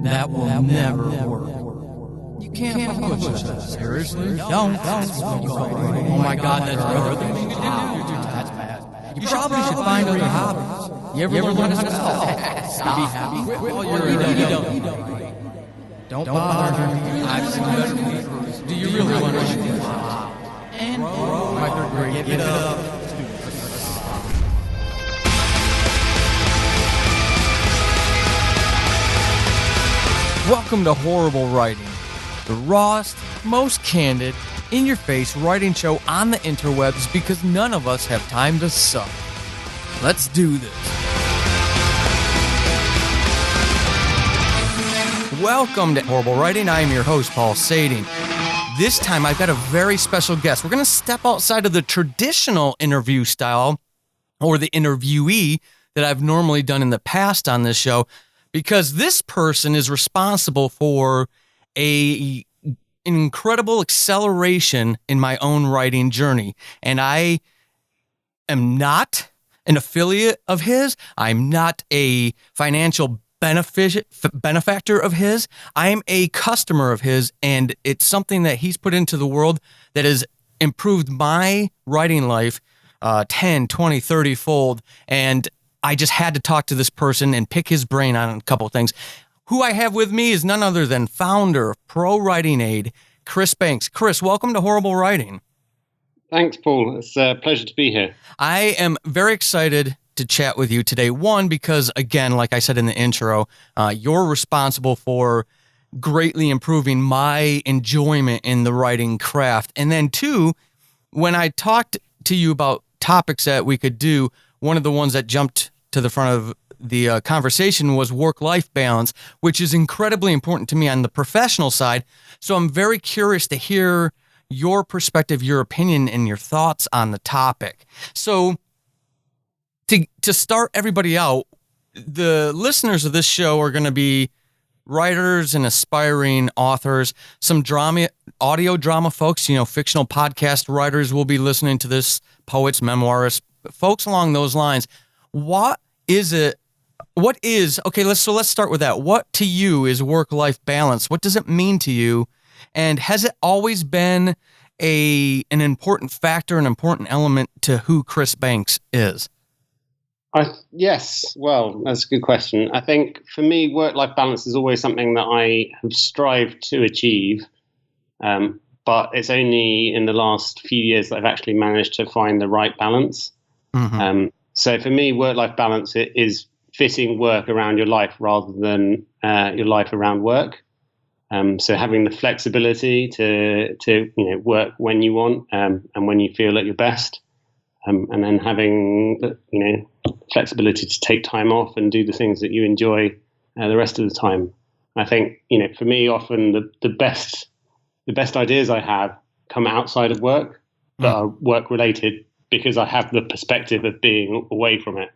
That will never work. You can't push that. Seriously? Don't. Oh my God, that's brother. That's bad. You probably should find other hobbies. You ever learn how to spell? Stop. Be happy. Quit while you're Don't bother me. I've seen better papers. Do you really want to do that? And my third grade, give it up. Welcome to Horrible Writing, the rawest, most candid, in-your-face writing show on the interwebs because none of us have time to suck. Let's do this. Welcome to Horrible Writing. I am your host, Paul Sading. This time I've got a very special guest. We're going to step outside of the traditional interview style or the interviewee that I've normally done in the past on this show, because this person is responsible for an incredible acceleration in my own writing journey. And I am not an affiliate of his. I'm not a financial benefactor of his. I'm a customer of his, and it's something that he's put into the world that has improved my writing life 10, 20, 30-fold. And I just had to talk to this person and pick his brain on a couple of things. Who I have with me is none other than founder of ProWritingAid, Chris Banks. Chris, welcome to Horrible Writing. Thanks, Paul. It's a pleasure to be here. I am very excited to chat with you today. One, because again, like I said in the intro, you're responsible for greatly improving my enjoyment in the writing craft. And then two, when I talked to you about topics that we could do, one of the ones that jumped to the front of the conversation was work-life balance, which is incredibly important to me on the professional side. So I'm very curious to hear your perspective, your opinion, and your thoughts on the topic. So to start everybody out, the listeners of this show are going to be writers and aspiring authors, some audio drama folks, fictional podcast writers will be listening to this, poets, memoirists, folks along those lines. Let's start with that. What to you is work-life balance? What does it mean to you? And has it always been an important factor, an important element to who Chris Banks is? Yes. Well, that's a good question. I think for me, work-life balance is always something that I have strived to achieve. But it's only in the last few years that I've actually managed to find the right balance. Mm-hmm. So for me, work-life balance is fitting work around your life rather than your life around work. So having the flexibility to work when you want and when you feel at your best, and then having flexibility to take time off and do the things that you enjoy the rest of the time. I think for me, often the best ideas I have come outside of work that are work related, because I have the perspective of being away from it.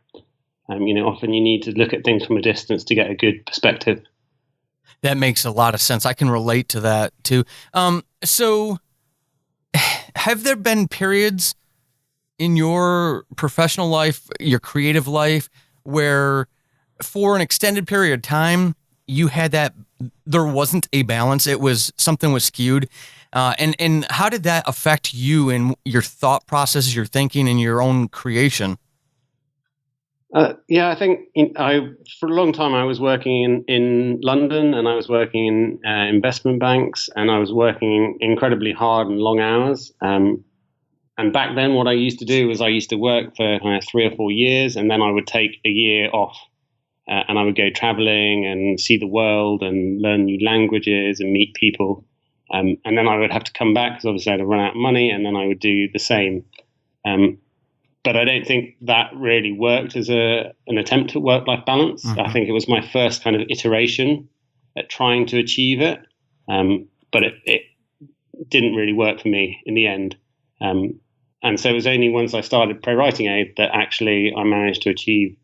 Often you need to look at things from a distance to get a good perspective. That makes a lot of sense. I can relate to that too. So have there been periods in your professional life, your creative life, where for an extended period of time, you had that, there wasn't a balance, something was skewed? And how did that affect you in your thought process, your thinking, and your own creation? I think for a long time I was working in London, and I was working in investment banks, and I was working incredibly hard and long hours. And back then what I used to do was I used to work for 3 or 4 years, and then I would take a year off. And I would go traveling and see the world and learn new languages and meet people. And then I would have to come back because obviously I'd run out of money, and then I would do the same. But I don't think that really worked as an attempt at work-life balance. Mm-hmm. I think it was my first kind of iteration at trying to achieve it. But it didn't really work for me in the end. And so it was only once I started ProWritingAid that actually I managed to achieve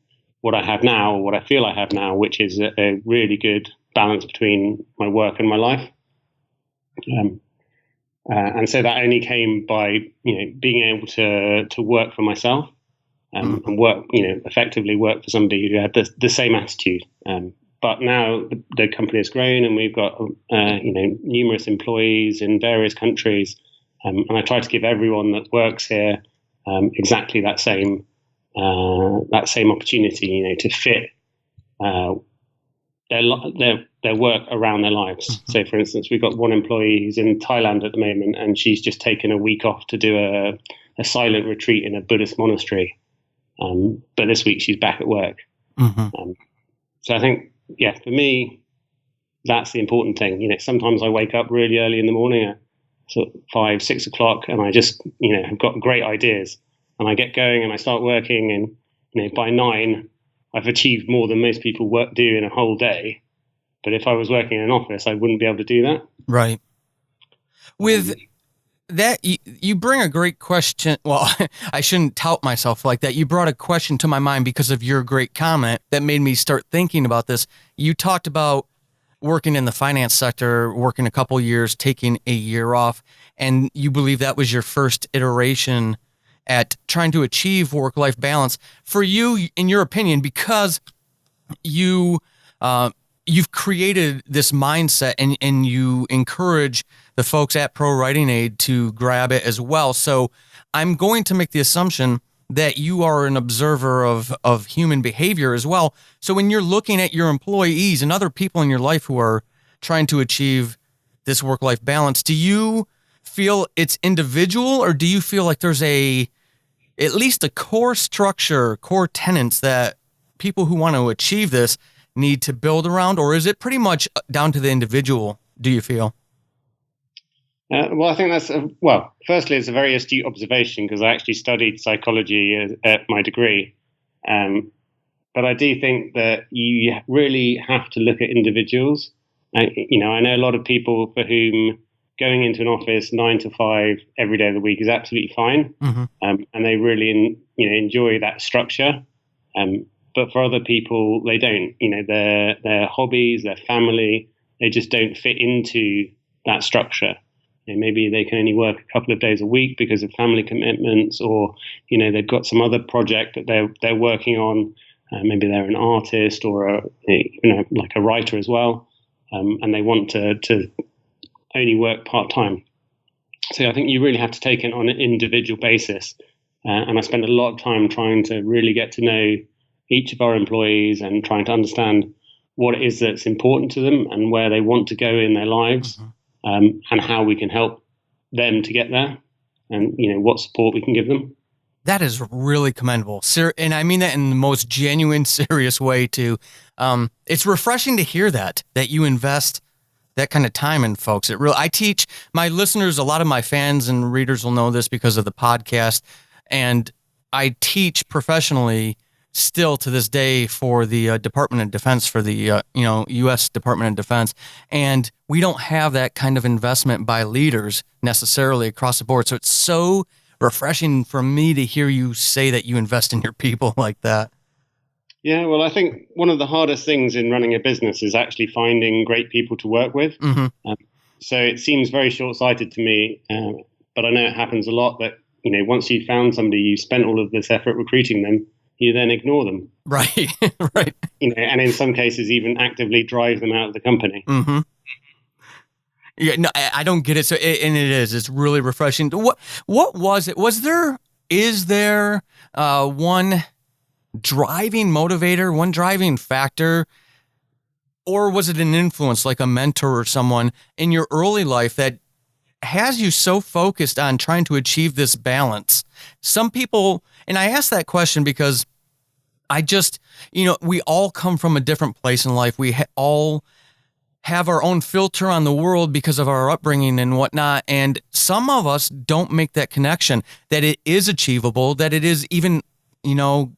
what I have now, or what I feel I have now, which is a really good balance between my work and my life. And so that only came by, being able to work for myself and work, effectively work for somebody who had the same attitude. but now the company has grown, and we've got numerous employees in various countries, and I try to give everyone that works here exactly that same opportunity, to fit their work around their lives. Mm-hmm. So, for instance, we've got one employee who's in Thailand at the moment, and she's just taken a week off to do a silent retreat in a Buddhist monastery. But this week she's back at work. Mm-hmm. So I think, for me, that's the important thing. Sometimes I wake up really early in the morning at sort of 5, 6 o'clock, and I just, have got great ideas, and I get going and I start working, and by 9, I've achieved more than most people do in a whole day. But if I was working in an office, I wouldn't be able to do that. Right. With that, you bring a great question. Well, I shouldn't tout myself like that. You brought a question to my mind because of your great comment that made me start thinking about this. You talked about working in the finance sector, working a couple years, taking a year off, and you believe that was your first iteration at trying to achieve work-life balance. For you, in your opinion, because you've created this mindset and you encourage the folks at ProWritingAid to grab it as well. So I'm going to make the assumption that you are an observer of human behavior as well. So when you're looking at your employees and other people in your life who are trying to achieve this work-life balance, do you feel it's individual, or do you feel like there's at least a core structure, core tenets that people who want to achieve this need to build around, or is it pretty much down to the individual, do you feel? Well, I think firstly, it's a very astute observation, because I actually studied psychology at my degree. But I do think that you really have to look at individuals. I know a lot of people for whom going into an office 9 to 5 every day of the week is absolutely fine. Mm-hmm. And they really, enjoy that structure. But for other people, they don't. Their hobbies, their family, they just don't fit into that structure. Maybe they can only work a couple of days a week because of family commitments, or they've got some other project that they're working on. Maybe they're an artist or like a writer as well, and they want to only work part time. So I think you really have to take it on an individual basis. And I spend a lot of time trying to really get to know each of our employees and trying to understand what it is that's important to them and where they want to go in their lives. Mm-hmm. And how we can help them to get there, and what support we can give them. That is really commendable, sir, and I mean that in the most genuine, serious way too. It's refreshing to hear that you invest that kind of time in folks. I teach my listeners, a lot of my fans and readers will know this because of the podcast, and I teach professionally still to this day for the Department of Defense, for the U.S. Department of Defense, and we don't have that kind of investment by leaders necessarily across the board. So it's so refreshing for me to hear you say that you invest in your people like that. Yeah, well, I think one of the hardest things in running a business is actually finding great people to work with. Mm-hmm. So it seems very short-sighted to me, but I know it happens a lot that once you've found somebody, you spent all of this effort recruiting them, you then ignore them. Right, right. And in some cases even actively drive them out of the company. Mm-hmm. Yeah, no, I don't get it. So, it's really refreshing. What was it? Is there one driving motivator, one driving factor, or was it an influence like a mentor or someone in your early life that has you so focused on trying to achieve this balance? Some people, and I ask that question because I just, we all come from a different place in life. We all have our own filter on the world because of our upbringing and whatnot. And some of us don't make that connection that it is achievable, that it is even,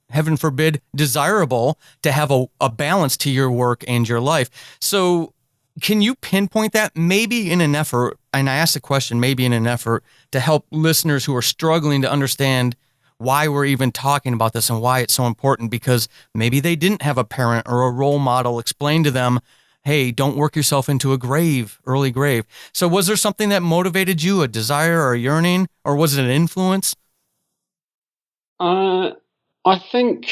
heaven forbid, desirable to have a balance to your work and your life. So can you pinpoint that maybe in an effort, and I asked the question, maybe in an effort to help listeners who are struggling to understand why we're even talking about this and why it's so important, because maybe they didn't have a parent or a role model explain to them, hey, don't work yourself into a early grave. So was there something that motivated you, a desire or a yearning, or was it an influence? I think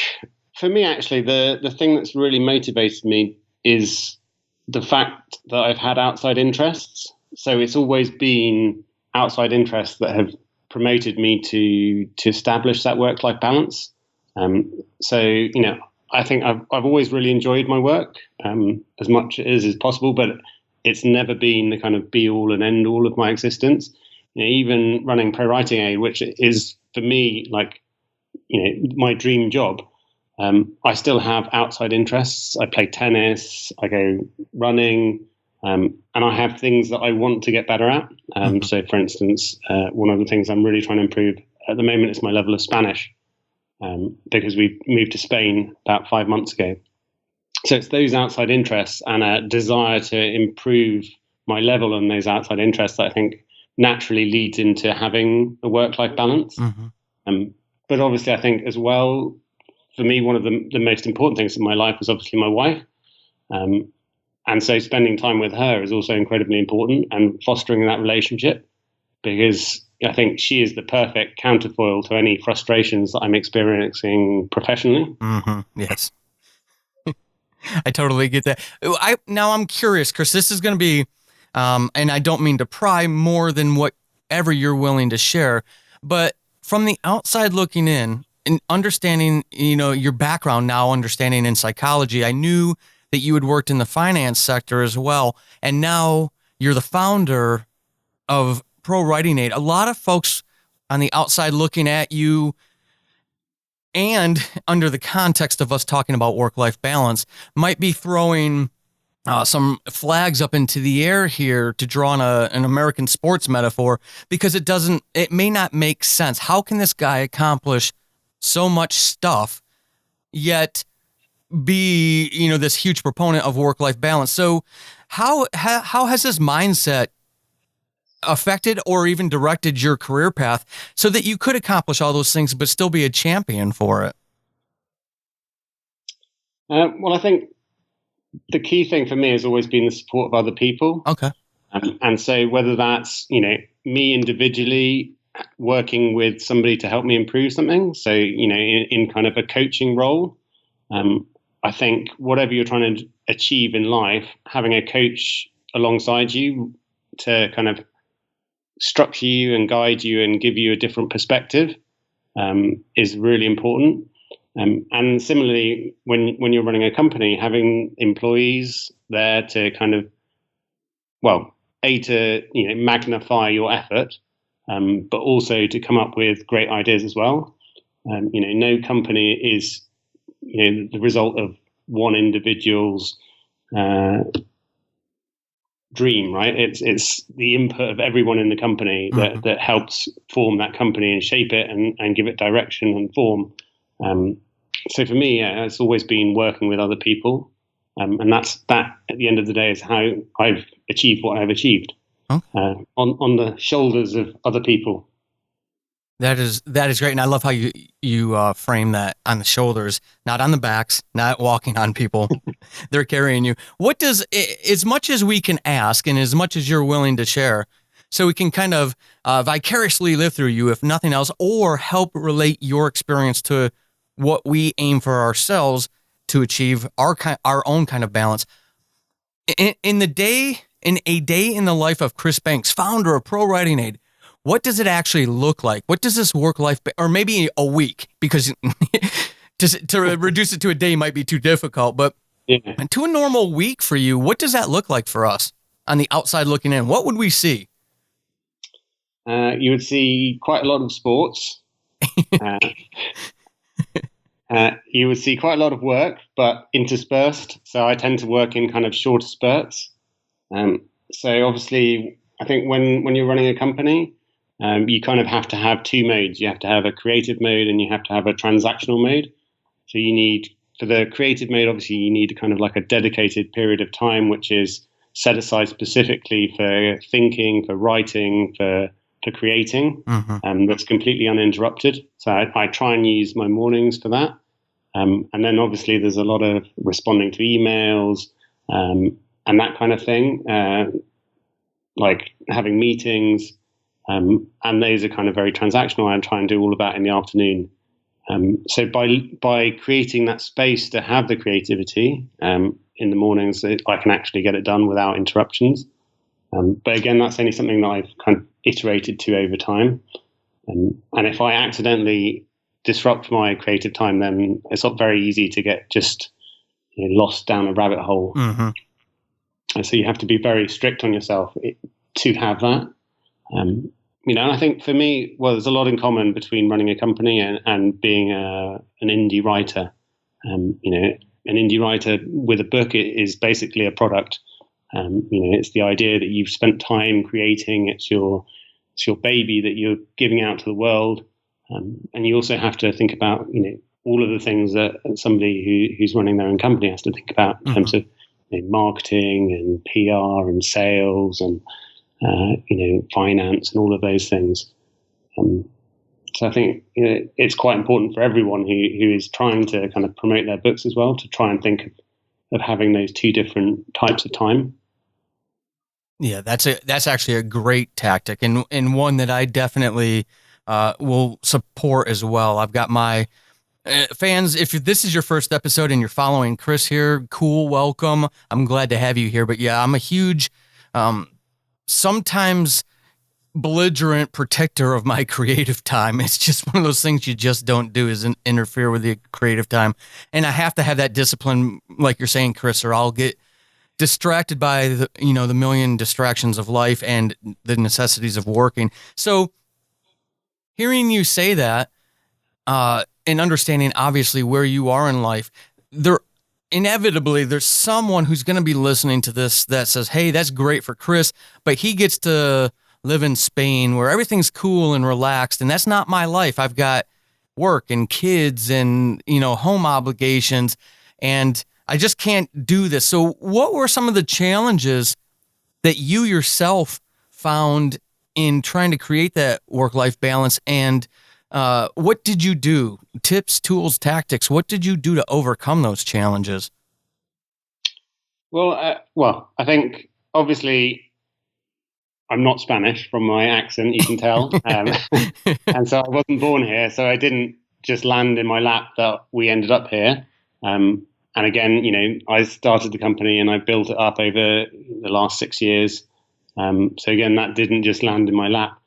for me, actually, the thing that's really motivated me is the fact that I've had outside interests. So it's always been outside interests that have promoted me to establish that work-life balance. So, I think I've always really enjoyed my work as much as possible, but it's never been the kind of be-all and end-all of my existence. Even running ProWritingAid, which is for me like, my dream job, I still have outside interests. I play tennis, I go running, and I have things that I want to get better at. So, for instance, one of the things I'm really trying to improve at the moment is my level of Spanish, because we moved to Spain about 5 months ago. So it's those outside interests and a desire to improve my level on those outside interests that I think naturally leads into having a work-life balance. But obviously, I think as well, for me, one of the most important things in my life was obviously my wife. And so spending time with her is also incredibly important, and fostering that relationship, because I think she is the perfect counterfoil to any frustrations that I'm experiencing professionally. Yes. I totally get that. Now I'm curious, Chris, this is going to be, and I don't mean to pry more than whatever you're willing to share, but from the outside looking in and understanding, your background now, understanding in psychology, I knew that you had worked in the finance sector as well. And now you're the founder of ProWritingAid. A lot of folks on the outside looking at you, and under the context of us talking about work-life balance, might be throwing some flags up into the air here to draw on an American sports metaphor, because it may not make sense. How can this guy accomplish so much stuff yet be, this huge proponent of work-life balance? So how has this mindset affected or even directed your career path so that you could accomplish all those things but still be a champion for it? Well, I think the key thing for me has always been the support of other people. Okay. And so whether that's, me individually working with somebody to help me improve something, so, in kind of a coaching role, I think whatever you're trying to achieve in life, having a coach alongside you to kind of structure you and guide you and give you a different perspective is really important. And similarly, when you're running a company, having employees there to kind of, to magnify your effort, but also to come up with great ideas as well. No company is the result of one individual's dream, right? It's the input of everyone in the company that helps form that company and shape it and give it direction and form. So for me, it's always been working with other people, and that at the end of the day is how I've achieved what I've achieved, on the shoulders of other people. That is great, and I love how you frame that, on the shoulders, not on the backs, not walking on people. They're carrying you. What does, as much as we can ask, and as much as you're willing to share, so we can kind of vicariously live through you, if nothing else, or help relate your experience to what we aim for ourselves to achieve our own kind of balance. In a day in the life of Chris Banks, founder of ProWritingAid, what does it actually look like? What does this work-life, or maybe a week, because to reduce it to a day might be too difficult, but to a normal week for you, what does that look like for us on the outside looking in? What would we see? You would see quite a lot of sports. You would see quite a lot of work, but interspersed. So I tend to work in kind of shorter spurts. So obviously, I think when you're running a company, you kind of have to have two modes. You have to have a creative mode and you have to have a transactional mode. So you need, for the creative mode, obviously you need kind of like a dedicated period of time, which is set aside specifically for thinking, for writing, for creating, that's completely uninterrupted. So I try and use my mornings for that. And then obviously there's a lot of responding to emails and that kind of thing, like having meetings. And those are kind of very transactional. I try and do all of that in the afternoon. So by creating that space to have the creativity, in the mornings so I can actually get it done without interruptions. But again, that's only something that I've kind of iterated to over time. And if I accidentally disrupt my creative time, then it's not very easy to get just lost down a rabbit hole. Mm-hmm. And so you have to be very strict on yourself to have that. And I think for me, well, there's a lot in common between running a company and being an indie writer. An indie writer with a book is basically a product. It's the idea that you've spent time creating. It's your baby that you're giving out to the world. And you also have to think about, all of the things that somebody who's running their own company has to think about in terms of marketing and PR and sales and finance and all of those things. So I think it's quite important for everyone who is trying to kind of promote their books as well to try and think of having those two different types of time. Yeah, that's actually a great tactic and one that I definitely will support as well. I've got my fans, if this is your first episode and you're following Chris here, cool, welcome. I'm glad to have you here. But yeah, I'm a huge, sometimes belligerent protector of my creative time. It's just one of those things you just don't do is interfere with the creative time. And I have to have that discipline, like you're saying, Chris, or I'll get distracted by the million distractions of life and the necessities of working. So hearing you say that, and understanding obviously where you are in life, inevitably there's someone who's going to be listening to this that says, hey, that's great for Chris, but he gets to live in Spain where everything's cool and relaxed. And that's not my life. I've got work and kids and, home obligations, and I just can't do this. So what were some of the challenges that you yourself found in trying to create that work-life balance? And what did you do? Tips, tools, tactics. What did you do to overcome those challenges? Well, I think obviously I'm not Spanish from my accent, you can tell. And so I wasn't born here. So I didn't just land in my lap that we ended up here. And again, I started the company and I built it up over the last 6 years. So again, that didn't just land in my lap.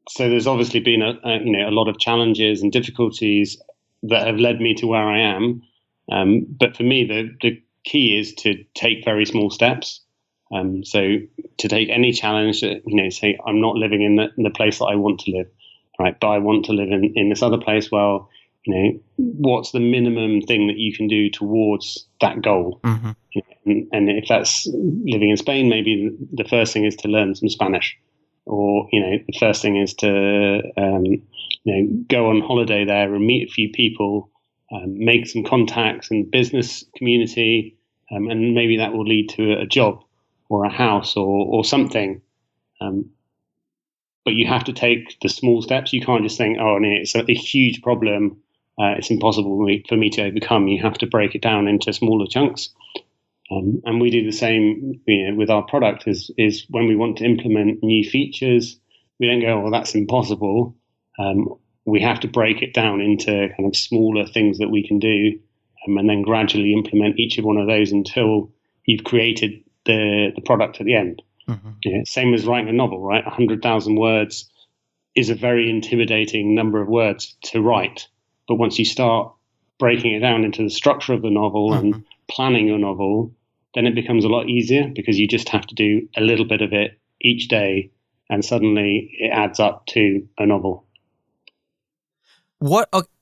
So there's obviously been a lot of challenges and difficulties that have led me to where I am. But for me, the key is to take very small steps. So to take any challenge, say I'm not living in the place that I want to live, right? But I want to live in this other place. Well, what's the minimum thing that you can do towards that goal? Mm-hmm. And if that's living in Spain, maybe the first thing is to learn some Spanish. Or, the first thing is to, go on holiday there and meet a few people, make some contacts in the business community, and maybe that will lead to a job or a house or something. But you have to take the small steps. You can't just think, it's a huge problem. It's impossible for me to overcome. You have to break it down into smaller chunks. And we do the same, with our product is when we want to implement new features, we don't go, well, that's impossible. We have to break it down into kind of smaller things that we can do, and then gradually implement each of one of those until you've created the product at the end. Mm-hmm. Same as writing a novel, right? 100,000 words is a very intimidating number of words to write. But once you start breaking it down into the structure of the novel mm-hmm. and planning your novel, then it becomes a lot easier because you just have to do a little bit of it each day, and suddenly it adds up to a novel.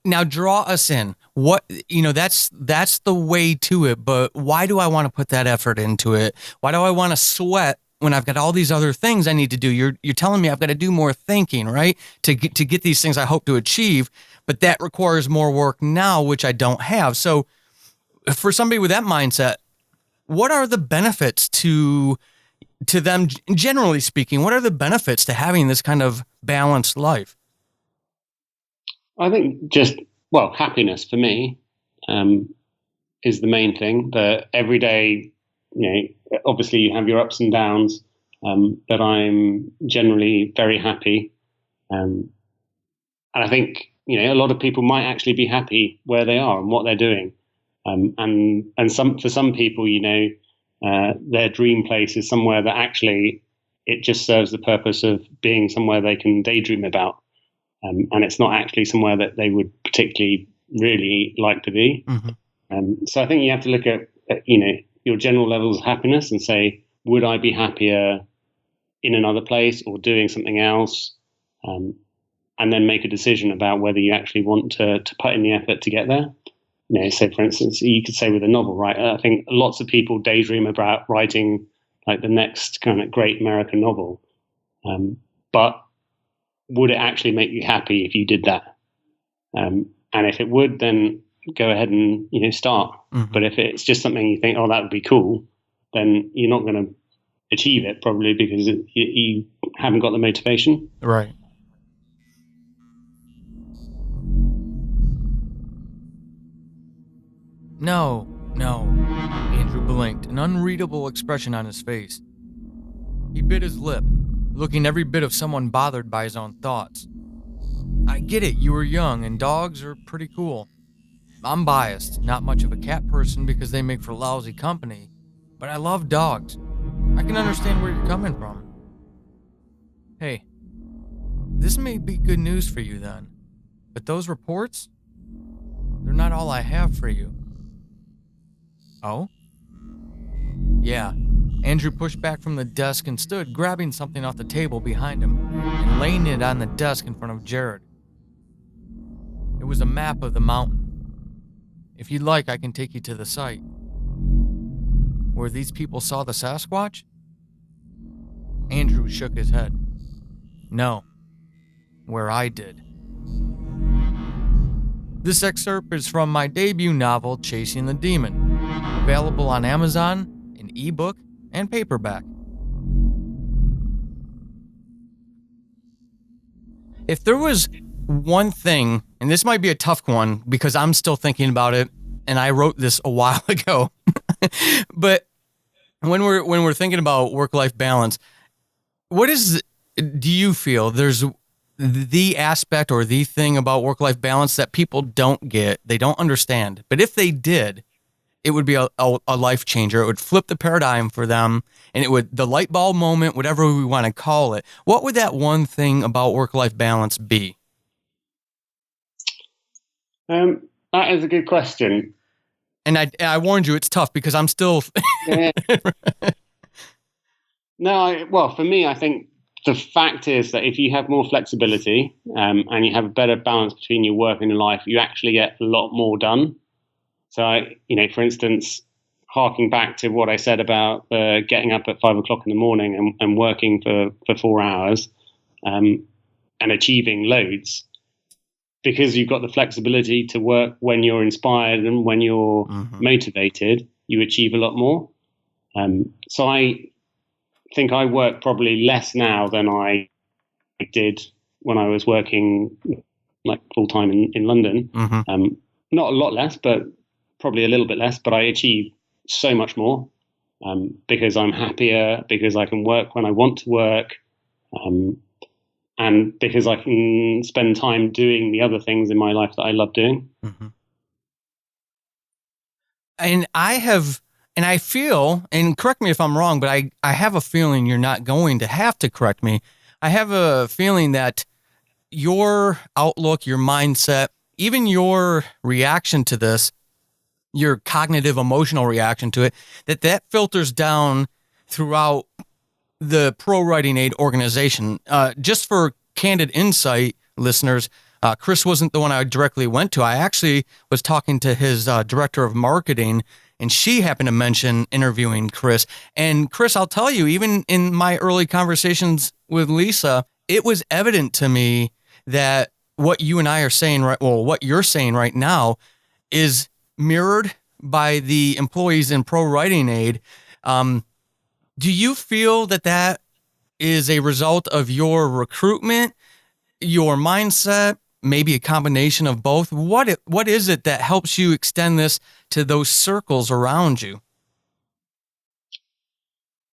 Now draw us in. That's the way to it, but why do I want to put that effort into it? Why do I want to sweat when I've got all these other things I need to do? You're telling me I've got to do more thinking, right? To get these things I hope to achieve, but that requires more work now, which I don't have. So for somebody with that mindset, what are the benefits to them, generally speaking? What are the benefits to having this kind of balanced life? I think happiness for me is the main thing. That every day, obviously you have your ups and downs, but I'm generally very happy. And I think, a lot of people might actually be happy where they are and what they're doing. And for some people, their dream place is somewhere that actually it just serves the purpose of being somewhere they can daydream about, and it's not actually somewhere that they would particularly really like to be. So I think you have to look at your general levels of happiness and say, would I be happier in another place or doing something else? And then make a decision about whether you actually want to put in the effort to get there. So for instance, you could say with a novel, right? I think lots of people daydream about writing like the next kind of great American novel. But would it actually make you happy if you did that? And if it would, then go ahead and start. But if it's just something you think, oh, that would be cool, then you're not going to achieve it probably because you haven't got the motivation. Right. No. Andrew blinked, an unreadable expression on his face. He bit his lip, looking every bit of someone bothered by his own thoughts. I get it, you were young, and dogs are pretty cool. I'm biased, not much of a cat person because they make for lousy company, but I love dogs. I can understand where you're coming from. Hey, this may be good news for you then, but those reports, they're not all I have for you. Oh? Yeah. Andrew pushed back from the desk and stood, grabbing something off the table behind him and laying it on the desk in front of Jared. It was a map of the mountain. If you'd like, I can take you to the site. Where these people saw the Sasquatch? Andrew shook his head. No. Where I did. This excerpt is from my debut novel, Chasing the Demon, available on Amazon in ebook and paperback. If there was one thing, and this might be a tough one because I'm still thinking about it, and I wrote this a while ago, but when we're thinking about work-life balance, do you feel there's the aspect or the thing about work-life balance that people don't get, they don't understand, but if they did, it would be a life changer. It would flip the paradigm for them, and the light bulb moment, whatever we want to call it. What would that one thing about work-life balance be? That is a good question. And I warned you, it's tough because I'm still... Yeah. Well, for me, I think the fact is that if you have more flexibility and you have a better balance between your work and your life, you actually get a lot more done. So, for instance, harking back to what I said about getting up at 5 o'clock in the morning and working for 4 hours and achieving loads, because you've got the flexibility to work when you're inspired and when you're motivated, you achieve a lot more. So I think I work probably less now than I did when I was working like full time in London. Not a lot less, but probably a little bit less, but I achieve so much more because I'm happier, because I can work when I want to work, and because I can spend time doing the other things in my life that I love doing. And I feel, and correct me if I'm wrong, but I have a feeling you're not going to have to correct me. I have a feeling that your outlook, your mindset, even your reaction to this, your cognitive, emotional reaction to it, that filters down throughout the ProWritingAid organization. Just for candid insight, listeners, Chris wasn't the one I directly went to. I actually was talking to his director of marketing, and she happened to mention interviewing Chris. And Chris, I'll tell you, even in my early conversations with Lisa, it was evident to me that what you and I are saying what you're saying right now is mirrored by the employees in ProWritingAid. Do you feel that is a result of your recruitment, your mindset, maybe a combination of both? What is it that helps you extend this to those circles around you?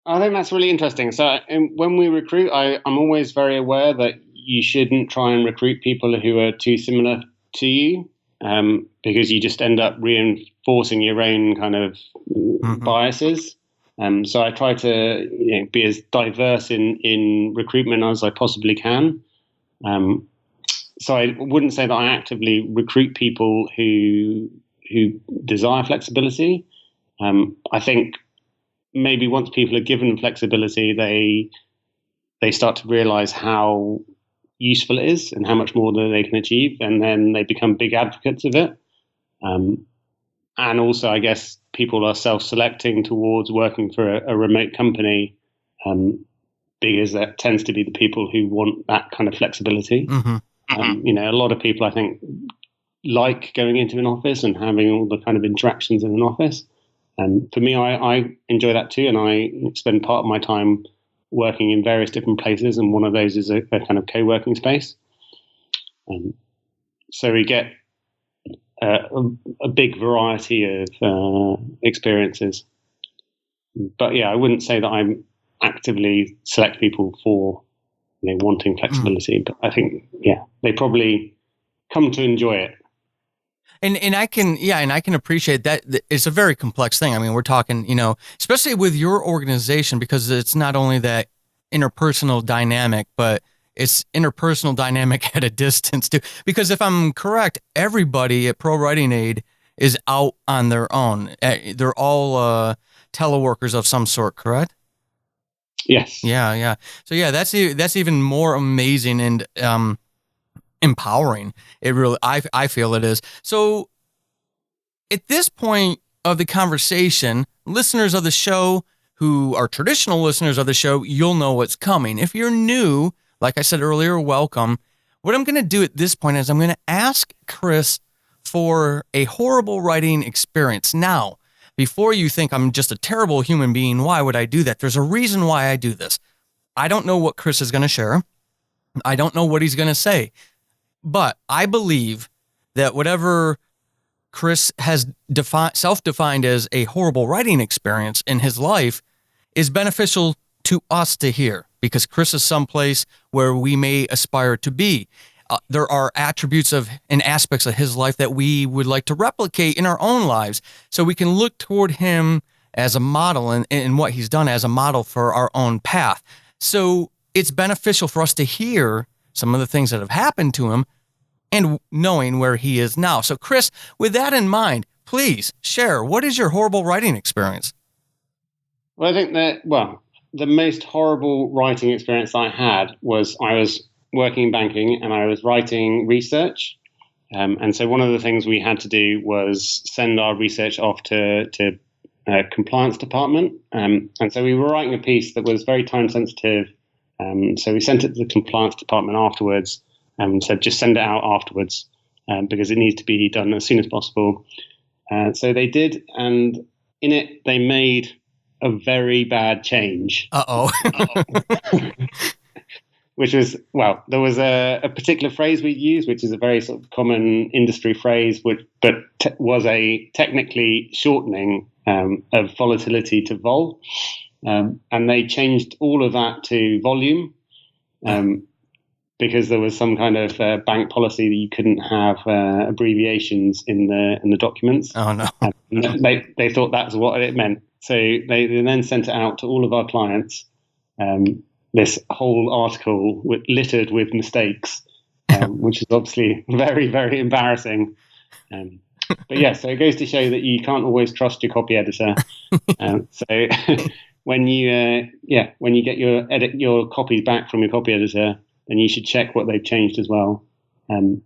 I think that's really interesting. So when we recruit, I'm always very aware that you shouldn't try and recruit people who are too similar to you. because you just end up reinforcing your own kind of biases. So I try to be as diverse in recruitment as I possibly can. So I wouldn't say that I actively recruit people who desire flexibility. I think maybe once people are given flexibility, they start to realize how useful it is and how much more that they can achieve, and then they become big advocates of it. And also, I guess people are self-selecting towards working for a remote company, because that tends to be the people who want that kind of flexibility. A lot of people, I think, like going into an office and having all the kind of interactions in an office. And for me, I enjoy that too, and I spend part of my time working in various different places, and one of those is a kind of co-working space. So we get a big variety of experiences. But yeah, I wouldn't say that I'm actively select people for wanting flexibility, but I think they probably come to enjoy it. And I can appreciate that. It's a very complex thing. I mean, we're talking, especially with your organization, because it's not only that interpersonal dynamic, but it's interpersonal dynamic at a distance too. Because if I'm correct, everybody at ProWritingAid is out on their own. They're all teleworkers of some sort, correct? Yes. Yeah. So that's even more amazing and empowering. It really, I feel it is. So at this point of the conversation, listeners of the show who are traditional listeners of the show, you'll know what's coming. If you're new, like I said earlier, welcome. What I'm going to do at this point is I'm going to ask Chris for a horrible writing experience. Now, before you think I'm just a terrible human being, why would I do that? There's a reason why I do this. I don't know what Chris is going to share. I don't know what he's going to say. But I believe that whatever Chris has self-defined as a horrible writing experience in his life is beneficial to us to hear, because Chris is someplace where we may aspire to be. There are attributes and aspects of his life that we would like to replicate in our own lives, so we can look toward him as a model and what he's done as a model for our own path. So it's beneficial for us to hear some of the things that have happened to him and knowing where he is now. So Chris, with that in mind, please share, what is your horrible writing experience? Well, I think the most horrible writing experience I had was I was working in banking and I was writing research. And so one of the things we had to do was send our research off to compliance department. And so we were writing a piece that was very time sensitive. So we sent it to the compliance department afterwards and said, just send it out afterwards because it needs to be done as soon as possible. So they did. And in it, they made a very bad change. Uh-oh. Which was, there was a particular phrase we used, which is a very sort of common industry phrase, but was a technically shortening of volatility to vol. And they changed all of that to volume because there was some kind of bank policy that you couldn't have abbreviations in the documents. Oh, no. They thought that's what it meant. So they then sent it out to all of our clients. This whole article littered with mistakes, which is obviously very, very embarrassing. But yeah, so it goes to show that you can't always trust your copy editor. So when you get your copies back from your copy editor, then you should check what they've changed as well,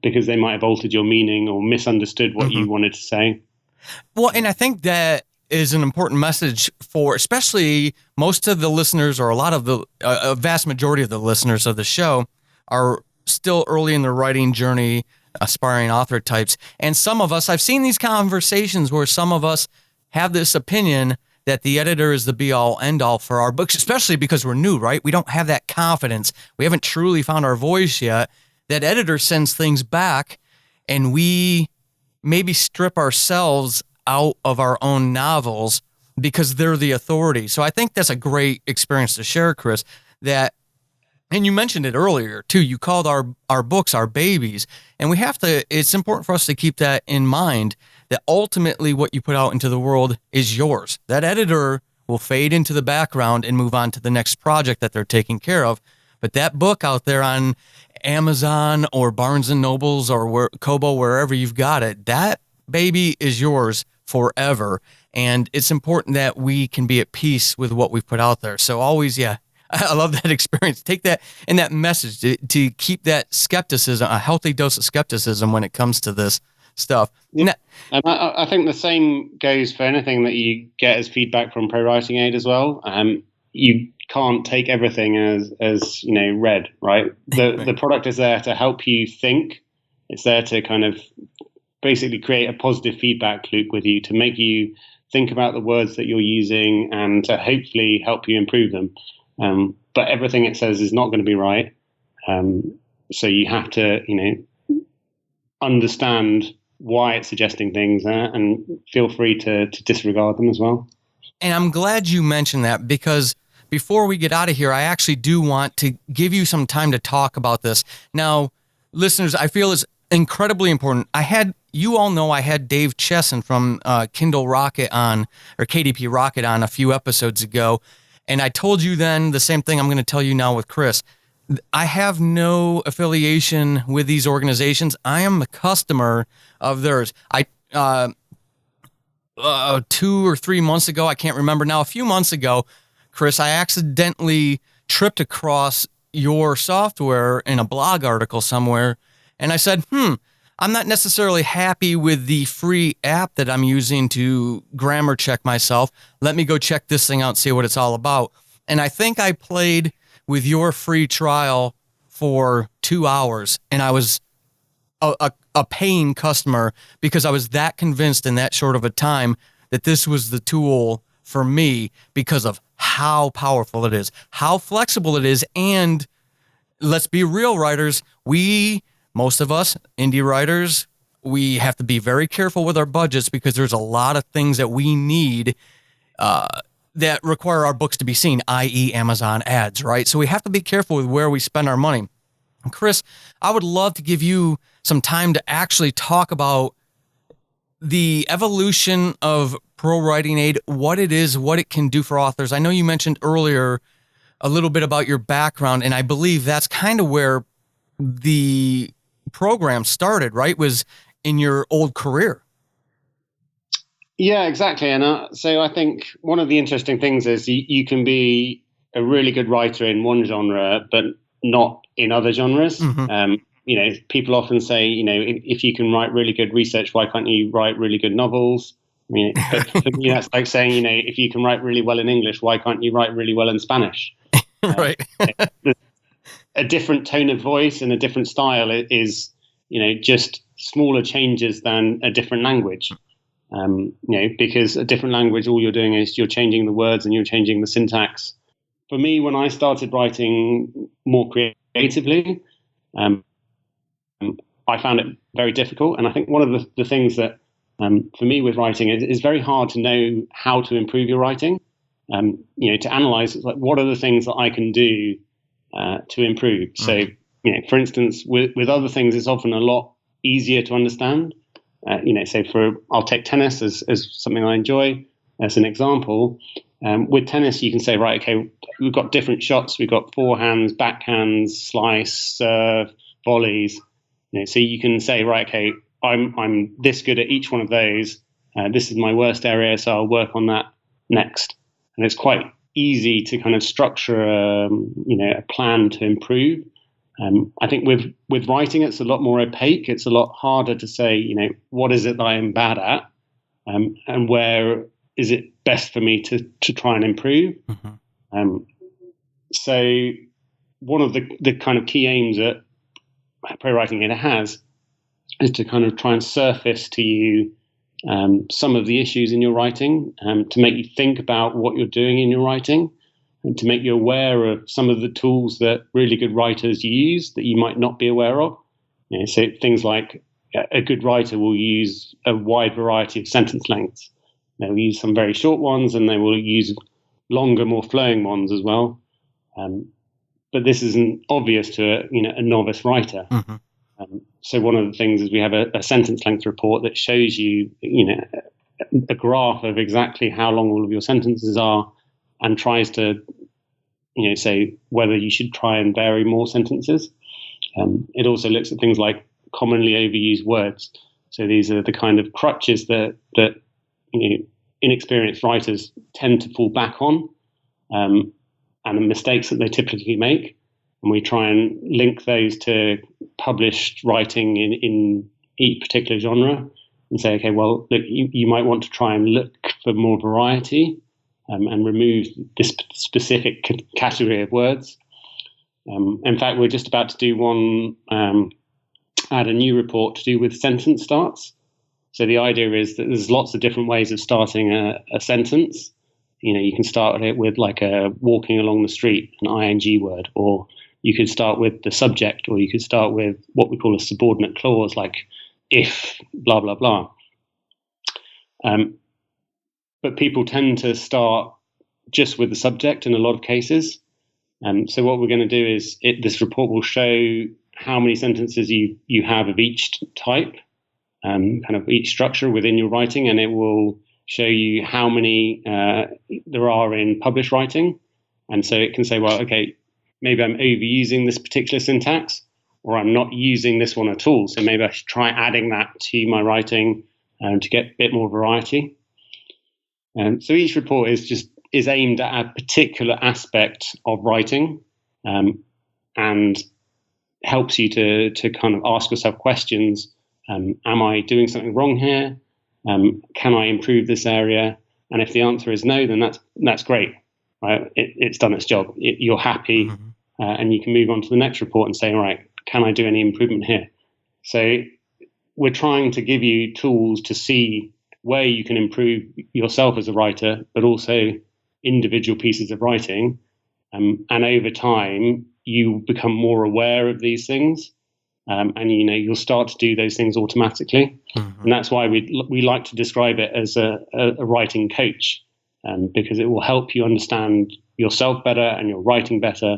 because they might have altered your meaning or misunderstood what you wanted to say. Well, and I think that is an important message for especially most of the listeners, or a vast majority of the listeners of the show are still early in their writing journey, aspiring author types. And some of us, I've seen these conversations where some of us have this opinion that the editor is the be-all, end-all for our books, especially because we're new, right? We don't have that confidence. We haven't truly found our voice yet. That editor sends things back, and we maybe strip ourselves out of our own novels because they're the authority. So I think that's a great experience to share, Chris, that And you mentioned it earlier too. You called our books our babies, and it's important for us to keep that in mind, that ultimately what you put out into the world is yours. That editor will fade into the background and move on to the next project that they're taking care of. But that book out there on Amazon or Barnes and Nobles or Kobo, wherever you've got it, that baby is yours forever. And it's important that we can be at peace with what we've put out there. So always, yeah, I love that experience. Take that and that message to keep that skepticism, a healthy dose of skepticism when it comes to this stuff. Yeah. And I think the same goes for anything that you get as feedback from ProWritingAid as well. You can't take everything as read, right? The product is there to help you think. It's there to kind of basically create a positive feedback loop with you, to make you think about the words that you're using and to hopefully help you improve them. But everything it says is not going to be right. So you have to, understand why it's suggesting things and feel free to disregard them as well. And I'm glad you mentioned that, because before we get out of here, I actually do want to give you some time to talk about this. Now, listeners, I feel it's incredibly important. You all know I had Dave Chesson from Kindle Rocket on, or KDP Rocket on a few episodes ago. And I told you then the same thing I'm going to tell you now with Chris. I have no affiliation with these organizations. I am a customer of theirs. 2 or 3 months ago, I can't remember now, a few months ago, Chris, I accidentally tripped across your software in a blog article somewhere. And I said, I'm not necessarily happy with the free app that I'm using to grammar check myself. Let me go check this thing out and see what it's all about. And I think I played with your free trial for 2 hours, and I was a paying customer because I was that convinced in that short of a time that this was the tool for me because of how powerful it is, how flexible it is. And let's be real, writers, most of us, indie writers, we have to be very careful with our budgets because there's a lot of things that we need that require our books to be seen, i.e. Amazon ads, right? So we have to be careful with where we spend our money. Chris, I would love to give you some time to actually talk about the evolution of ProWritingAid, what it is, what it can do for authors. I know you mentioned earlier a little bit about your background, and I believe that's kind of where the program started, right? Was in your old career. Yeah, exactly. And so I think one of the interesting things is you can be a really good writer in one genre, but not in other genres. Mm-hmm. People often say, if you can write really good research, why can't you write really good novels? I mean, for me, that's like saying, if you can write really well in English, why can't you write really well in Spanish? Right. A different tone of voice and a different style is, just smaller changes than a different language. Because a different language, all you're doing is you're changing the words and you're changing the syntax. For me, when I started writing more creatively, I found it very difficult. And I think one of the things that, for me with writing, is very hard to know how to improve your writing. To analyze, like, what are the things that I can do to improve? Mm-hmm. So, for instance, with other things, it's often a lot easier to understand. I'll take tennis as something I enjoy as an example. With tennis, you can say, right, okay, we've got different shots. We've got forehands, backhands, slice, serve, volleys. So you can say, right, okay, I'm this good at each one of those. This is my worst area, so I'll work on that next. And it's quite easy to kind of structure a plan to improve. I think with writing, it's a lot more opaque. It's a lot harder to say, what is it that I am bad at, and where is it best for me to try and improve. Mm-hmm. So one of the kind of key aims that ProWritingAid has is to kind of try and surface to you some of the issues in your writing, to make you think about what you're doing in your writing, and to make you aware of some of the tools that really good writers use that you might not be aware of. So things like a good writer will use a wide variety of sentence lengths. They'll use some very short ones, and they will use longer, more flowing ones as well. but this isn't obvious to a novice writer. Mm-hmm. So one of the things is we have a sentence length report that shows you a graph of exactly how long all of your sentences are, and tries to say whether you should try and vary more sentences. It also looks at things like commonly overused words. So these are the kind of crutches that inexperienced writers tend to fall back on, and the mistakes that they typically make. And we try and link those to published writing in each particular genre, and say, okay, well, look, you might want to try and look for more variety, and remove this specific category of words. In fact, we're just about to do one, add a new report to do with sentence starts. So the idea is that there's lots of different ways of starting a sentence. You can start it with like a walking along the street, an ing word, or you could start with the subject, or you could start with what we call a subordinate clause, like if, blah, blah, blah. But people tend to start just with the subject in a lot of cases. So what we're going to do is this report will show how many sentences you have of each type, kind of each structure within your writing, and it will show you how many there are in published writing. And so it can say, well, okay, maybe I'm overusing this particular syntax, or I'm not using this one at all. So maybe I should try adding that to my writing to get a bit more variety. So each report is aimed at a particular aspect of writing, and helps you to kind of ask yourself questions. Am I doing something wrong here? Can I improve this area? And if the answer is no, then that's great. Right? It's done its job. You're happy, Mm-hmm. And you can move on to the next report and say, all right, can I do any improvement here? So we're trying to give you tools to see where you can improve yourself as a writer, but also individual pieces of writing. And over time, you become more aware of these things. And you'll start to do those things automatically. Mm-hmm. And that's why we like to describe it as a writing coach, because it will help you understand yourself better and your writing better,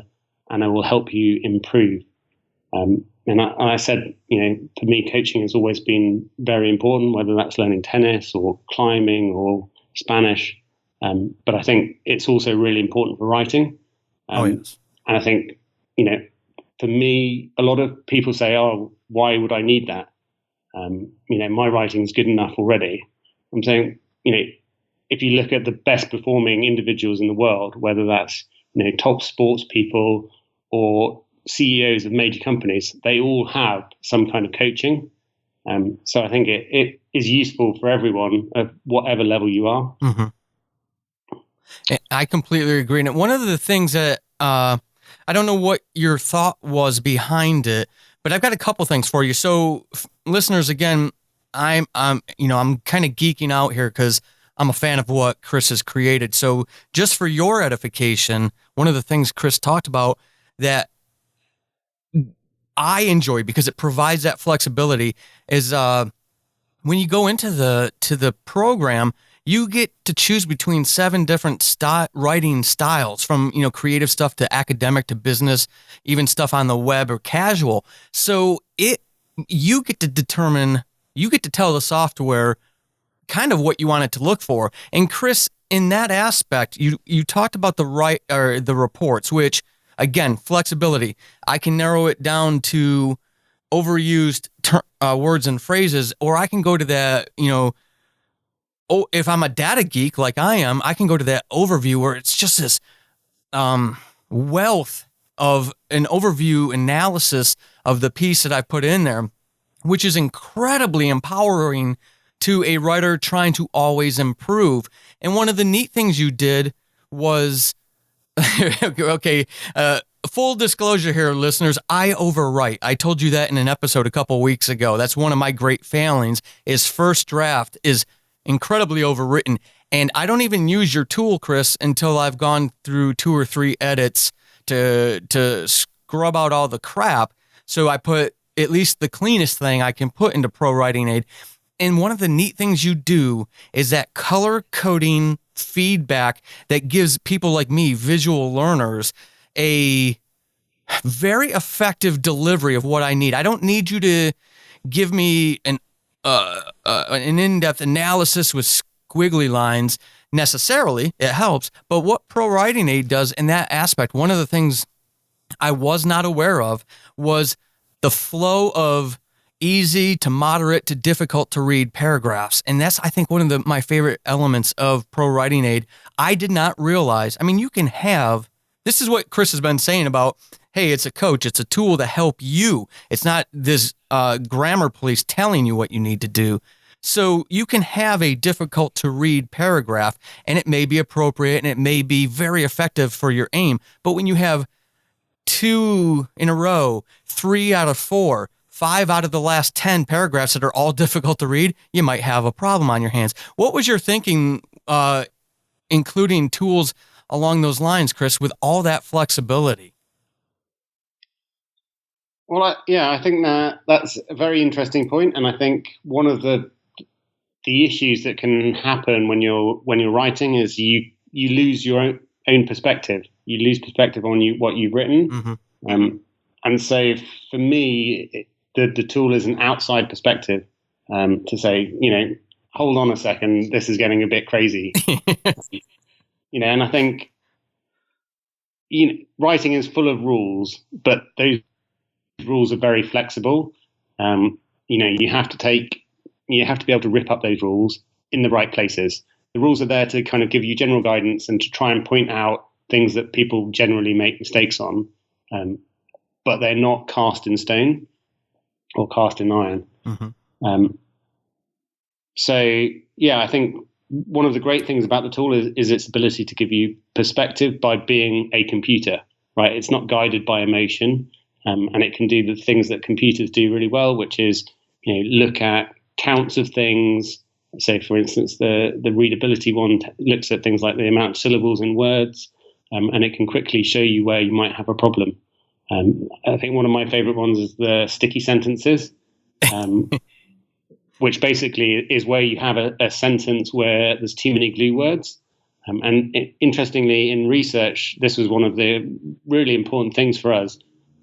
and it will help you improve. And I said, for me, coaching has always been very important, whether that's learning tennis or climbing or Spanish. But I think it's also really important for writing. Yes. And I think, for me, a lot of people say, oh, why would I need that? My writing is good enough already. I'm saying, if you look at the best performing individuals in the world, whether that's, top sports people or CEOs of major companies, they all have some kind of coaching. So I think it is useful for everyone at whatever level you are. Mm-hmm. I completely agree. And one of the things that I don't know what your thought was behind it, but I've got a couple things for you. So, listeners, again, I'm kind of geeking out here because I'm a fan of what Chris has created. So, just for your edification, one of the things Chris talked about that I enjoy because it provides that flexibility is when you go into the program, you get to choose between 7 different writing styles, from creative stuff to academic to business, even stuff on the web or casual. So you get to tell the software kind of what you want it to look for. And Chris, in that aspect, you talked about the reports, which again, flexibility. I can narrow it down to overused words and phrases, or I can go to that, if I'm a data geek like I am, I can go to that overview where it's just this wealth of an overview analysis of the piece that I put in there, which is incredibly empowering to a writer trying to always improve. And one of the neat things you did was, okay, full disclosure here, listeners, I overwrite. I told you that in an episode a couple weeks ago. That's one of my great failings, is first draft is incredibly overwritten. And I don't even use your tool, Chris, until I've gone through 2 or 3 edits to scrub out all the crap. So I put at least the cleanest thing I can put into ProWritingAid. And one of the neat things you do is that color coding feedback that gives people like me, visual learners, a very effective delivery of what I need. I don't need you to give me an in-depth analysis with squiggly lines necessarily. It helps, but what ProWritingAid does in that aspect, one of the things I was not aware of was the flow of easy to moderate to difficult to read paragraphs. And that's, I think, one of my favorite elements of ProWritingAid. I did not realize, I mean, you can have, this is what Chris has been saying about, hey, it's a coach, it's a tool to help you. It's not this grammar police telling you what you need to do. So you can have a difficult to read paragraph and it may be appropriate and it may be very effective for your aim. But when you have 2 in a row, 3 out of 4, 5 out of the last 10 paragraphs that are all difficult to read, you might have a problem on your hands. What was your thinking, including tools along those lines, Chris, with all that flexibility? Well, I think that's a very interesting point, and I think one of the issues that can happen when you're writing is you lose your own perspective. You lose perspective on what you've written, and so for me, the tool is an outside perspective to say, hold on a second, this is getting a bit crazy, and I think writing is full of rules, but those rules are very flexible. You have to be able to rip up those rules in the right places. The rules are there to kind of give you general guidance and to try and point out things that people generally make mistakes on, but they're not cast in stone or cast in iron. I think one of the great things about the tool is its ability to give you perspective by being a computer, right? It's not guided by emotion. And it can do the things that computers do really well, which is, look at counts of things. Say, for instance, the readability one looks at things like the amount of syllables in words, and it can quickly show you where you might have a problem. I think one of my favorite ones is the sticky sentences, which basically is where you have a sentence where there's too many glue words. Interestingly, in research, this was one of the really important things for us,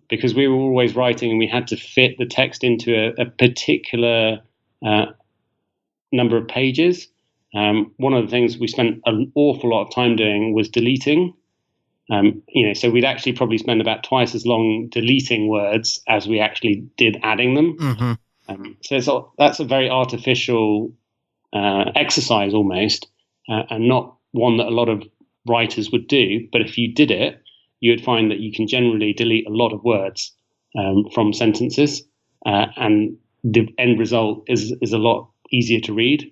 because we were always writing and we had to fit the text into a particular number of pages. One of the things we spent an awful lot of time doing was deleting. So we'd actually probably spend about twice as long deleting words as we actually did adding them. So that's a very artificial exercise almost, and not one that a lot of writers would do. But if you did it, you would find that you can generally delete a lot of words from sentences, and the end result is a lot easier to read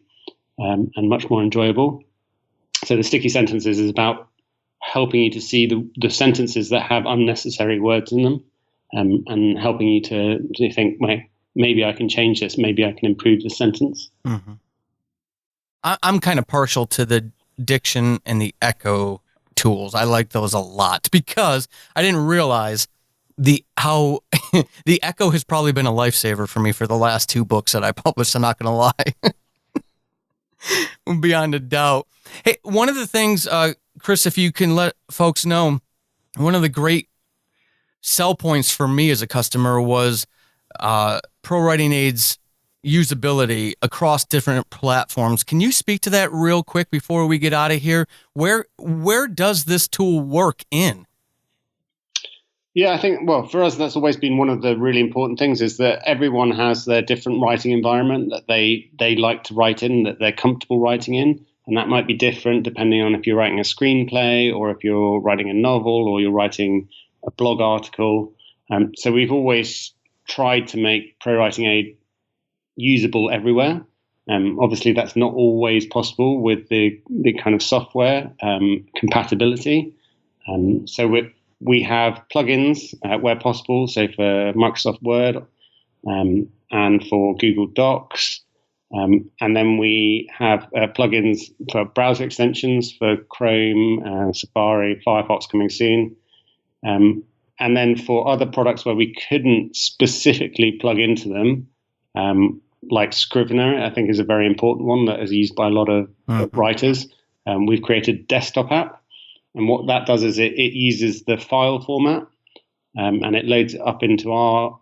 and much more enjoyable. So the sticky sentences is about helping you to see the sentences that have unnecessary words in them, and helping you to think, maybe I can change this, maybe I can improve the sentence. I'm kind of partial to the diction and the echo tools. I like those a lot because I didn't realize how the echo has probably been a lifesaver for me for the last 2 books that I published. I'm not going to lie. Beyond a doubt. Hey, one of the things, Chris, if you can let folks know, one of the great sell points for me as a customer was ProWritingAid's usability across different platforms. Can you speak to that real quick before we get out of here? Where does this tool work in? Yeah, I think, for us, that's always been one of the really important things, is that everyone has their different writing environment that they like to write in, that they're comfortable writing in. And that might be different depending on if you're writing a screenplay or if you're writing a novel or you're writing a blog article. So we've always tried to make ProWritingAid usable everywhere. Obviously, that's not always possible with the kind of software compatibility. So we have plugins where possible, so for Microsoft Word and for Google Docs. And then we have plugins for browser extensions for Chrome, Safari, Firefox coming soon. And then for other products where we couldn't specifically plug into them, like Scrivener, I think is a very important one that is used by a lot of writers. We've created a desktop app. And what that does is it uses the file format and it loads it up into our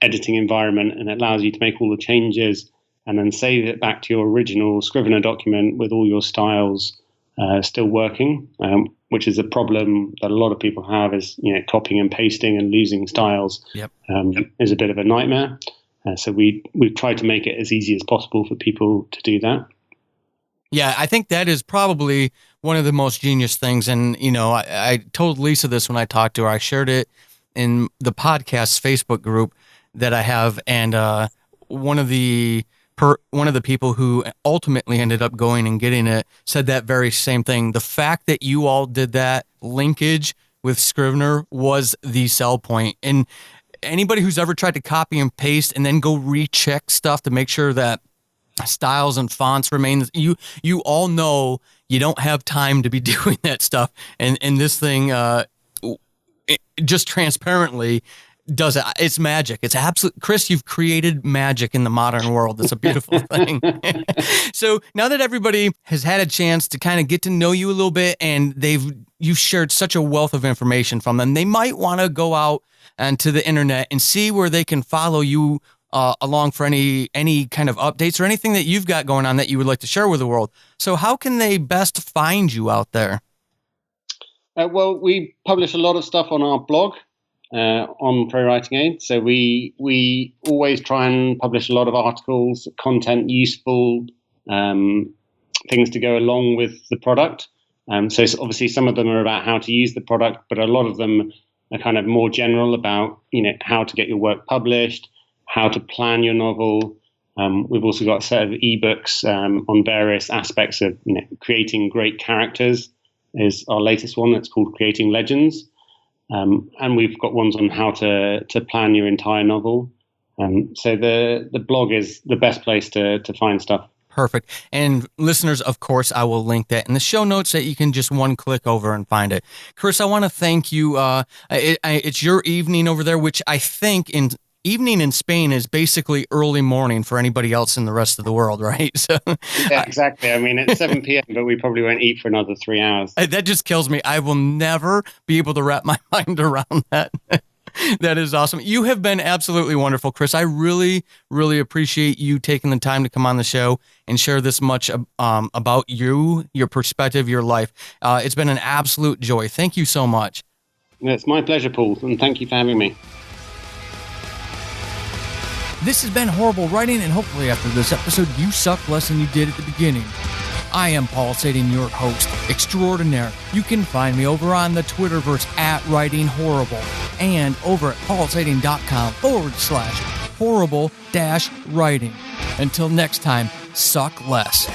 editing environment, and it allows you to make all the changes and then save it back to your original Scrivener document with all your styles still working, which is a problem that a lot of people have, is copying and pasting and losing styles. Yep. Is a bit of a nightmare. So we've tried to make it as easy as possible for people to do that. Yeah, I think that is probably one of the most genius things. And, I told Lisa this when I talked to her. I shared it in the podcast Facebook group that I have. And one of the people who ultimately ended up going and getting it said that very same thing. The fact that you all did that linkage with Scrivener was the sell point. And anybody who's ever tried to copy and paste and then go recheck stuff to make sure that styles and fonts remain, you all know you don't have time to be doing that stuff. And this thing it just transparently does it. It's magic. It's absolute. Chris, you've created magic in the modern world. It's a beautiful thing. So now that everybody has had a chance to kind of get to know you a little bit, and you've shared such a wealth of information from them, they might want to go out onto the internet and see where they can follow you along for any kind of updates or anything that you've got going on that you would like to share with the world. So how can they best find you out there? Well, we publish a lot of stuff on our blog on ProWritingAid. So we always try and publish a lot of articles, content, useful things to go along with the product. So obviously some of them are about how to use the product, but a lot of them are kind of more general about how to get your work published, how to plan your novel. We've also got a set of ebooks on various aspects of creating great characters. Is our latest one that's called Creating Legends. And we've got ones on how to plan your entire novel. So the blog is the best place to find stuff. Perfect. And listeners, of course, I will link that in the show notes that you can just one click over and find it. Chris, I want to thank you. It's your evening over there, which I think evening in Spain is basically early morning for anybody else in the rest of the world, right? So yeah, exactly. I mean, it's 7 p.m., but we probably won't eat for another 3 hours. That just kills me. I will never be able to wrap my mind around that. That is awesome. You have been absolutely wonderful, Chris. I really, really appreciate you taking the time to come on the show and share this much about you, your perspective, your life. It's been an absolute joy. Thank you so much. It's my pleasure, Paul, and thank you for having me. This has been Horrible Writing, and hopefully after this episode, you suck less than you did at the beginning. I am Paul Sading, your host extraordinaire. You can find me over on the Twitterverse @WritingHorrible and over at paulsading.com/horrible-writing. Until next time, suck less.